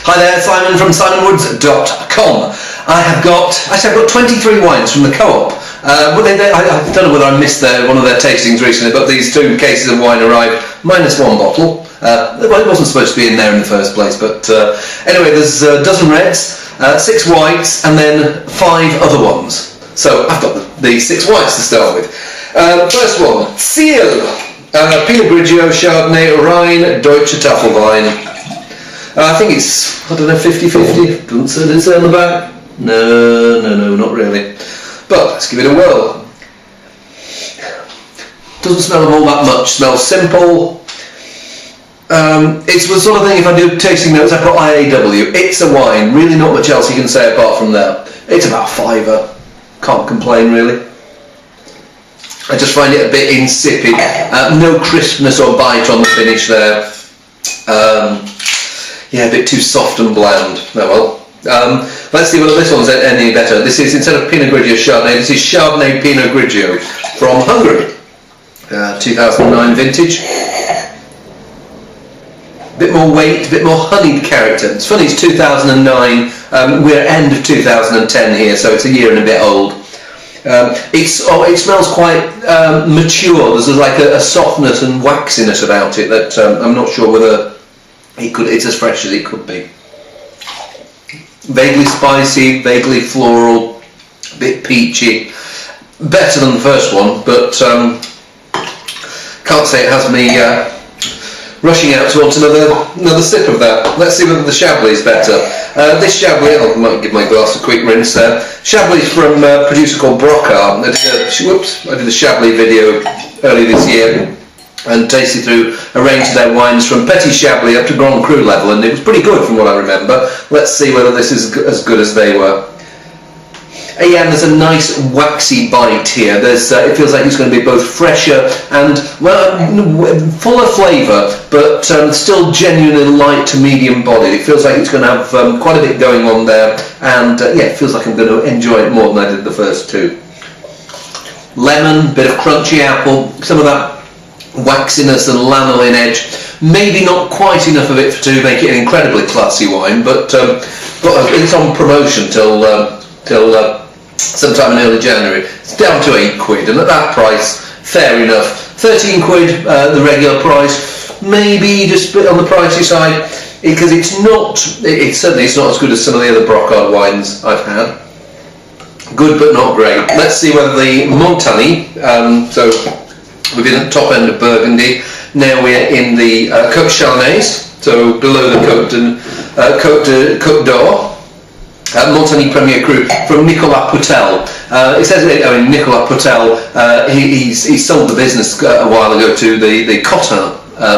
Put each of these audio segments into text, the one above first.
Hi there, Simon from simonwoods.com. I've got 23 wines from the Co-op. I don't know whether I missed one of their tastings recently, but these 2 cases of wine arrived, minus 1 bottle. It wasn't supposed to be in there in the first place, but anyway, there's a dozen reds, 6 whites, and then 5 other ones. So I've got the 6 whites to start with. First one, Ziel, Pinot Grigio, Chardonnay, Rhine, Deutsche Tafelwein. I think it's, 50-50, doesn't it say on the back? No, not really. But let's give it a whirl. Doesn't smell of all that much, smells simple. It's the sort of thing, if I do tasting notes, I've got IAW. It's a wine, really not much else you can say apart from that. It's about a $5. Can't complain really. I just find it a bit insipid. No crispness or bite on the finish there. Yeah, a bit too soft and bland. Oh well. Let's see whether this one's any better. This is, instead of Pinot Grigio Chardonnay, this is Chardonnay Pinot Grigio from Hungary. 2009 vintage. Bit more weight, a bit more honeyed character. It's funny, it's 2009. We're end of 2010 here, so it's a year and a bit old. It smells quite mature. There's like a softness and waxiness about it that I'm not sure whether it's as fresh as it could be. Vaguely spicy, vaguely floral, a bit peachy. Better than the first one, but can't say it has me rushing out towards another sip of that. Let's see whether the Chablis is better. This Chablis, I might give my glass a quick rinse there. Chablis from a producer called Brocard. I did a Chablis video earlier this year and tasted through a range of their wines from Petit Chablis up to Grand Cru level, and it was pretty good from what I remember. Let's see whether this is as good as they were. Yeah, and there's a nice waxy bite here. It feels like it's going to be both fresher and fuller flavour, but still genuinely light to medium bodied. It feels like it's going to have quite a bit going on there, and yeah, it feels like I'm going to enjoy it more than I did the first 2. Lemon, bit of crunchy apple, some of that waxiness and lanolin edge. Maybe not quite enough of it to make it an incredibly classy wine, but it's on promotion till sometime in early January. It's down to £8, and at that price, fair enough. 13 quid, the regular price, maybe just a bit on the pricey side, because it's certainly not as good as some of the other Brocard wines I've had. Good but not great. Let's see whether the Montagny, so we've been at the top end of Burgundy, now we're in the Côte Charnaise, so below the Côte d'Or. Montagny Premier Cru from Nicolas Poutel. It says, Nicolas Poutel, he sold the business a while ago to the Cotin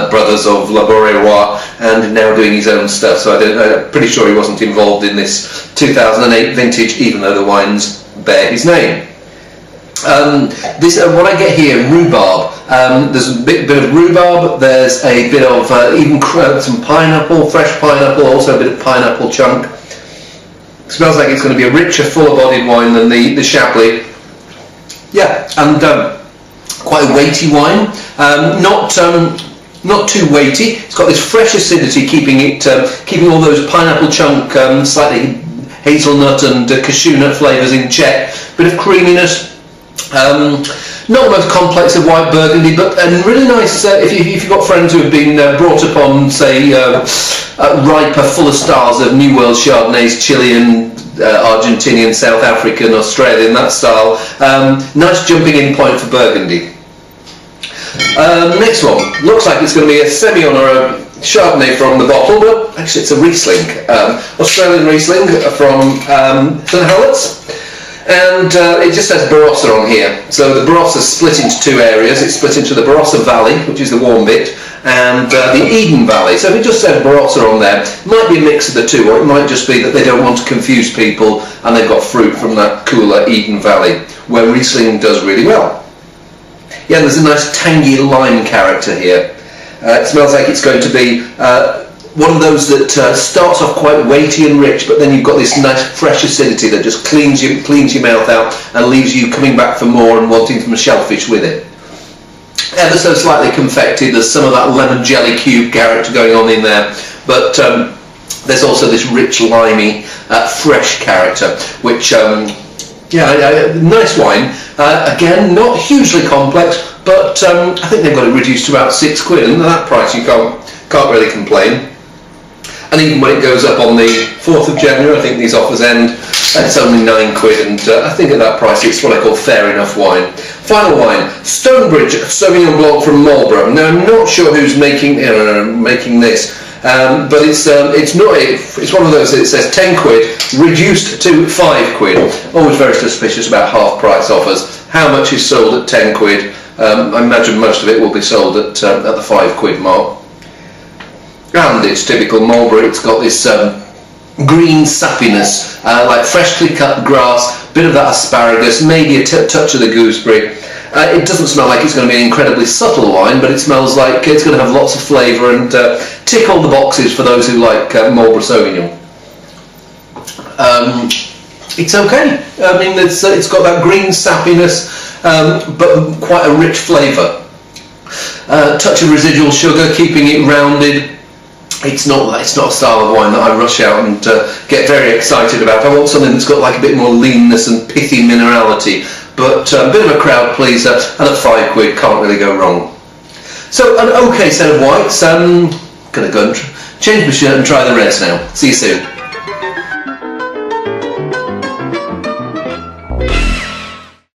brothers of Labouré-Roy, and now doing his own stuff, so I'm pretty sure he wasn't involved in this 2008 vintage, even though the wines bear his name. What I get here, rhubarb. There's a bit of rhubarb, there's a bit of some pineapple, fresh pineapple, also a bit of pineapple chunk. Smells like it's going to be a richer, fuller-bodied wine than the Chablis. Yeah, and quite a weighty wine. Not too weighty. It's got this fresh acidity, keeping all those pineapple chunk, slightly hazelnut and cashew nut flavours in check. Bit of creaminess. Not the most complex of white Burgundy, but really nice if you've got friends who have been brought up on, say, riper, fuller styles of New World Chardonnays, Chilean, Argentinian, South African, Australian, that style. Nice jumping in point for Burgundy. Next one. Looks like it's going to be a semi-honour Chardonnay from the bottle, but actually it's a Riesling. Australian Riesling from St Helens. And it just says Barossa on here. So the Barossa is split into 2 areas. It's split into the Barossa Valley, which is the warm bit, and the Eden Valley. So if it just says Barossa on there, it might be a mix of the 2, or it might just be that they don't want to confuse people and they've got fruit from that cooler Eden Valley, where Riesling does really well. Yeah, there's a nice tangy lime character here. It smells like it's going to be one of those that starts off quite weighty and rich, but then you've got this nice fresh acidity that just cleans your mouth out and leaves you coming back for more and wanting some shellfish with it. Ever so slightly confected, there's some of that lemon jelly cube character going on in there, but There's also this rich, limey, fresh character, which, nice wine. Again, not hugely complex, but I think they've got it reduced to about £6, and at that price you can't really complain. And even when it goes up on the 4th of January, I think these offers end, it's only £9, and I think at that price it's what I call fair enough wine. Final wine, Stonebridge Sauvignon Blanc from Marlborough. Now I'm not sure who's making this, but it's one of those that it says £10 reduced to £5. Always very suspicious about half price offers. How much is sold at £10? I imagine most of it will be sold at the £5 mark. And it's typical Marlborough. It's got this green sappiness, like freshly cut grass, bit of that asparagus, maybe a touch of the gooseberry. It doesn't smell like it's going to be an incredibly subtle wine, but it smells like it's going to have lots of flavour and tick all the boxes for those who like Marlborough Sauvignon. It's okay. I mean, it's got that green sappiness, but quite a rich flavour. Touch of residual sugar, keeping it rounded. It's not a style of wine that I rush out and get very excited about. I want something that's got like a bit more leanness and pithy minerality, but a bit of a crowd pleaser, and at £5 can't really go wrong. So an okay set of whites. I'm going to go and change my shirt and try the reds now. See you soon.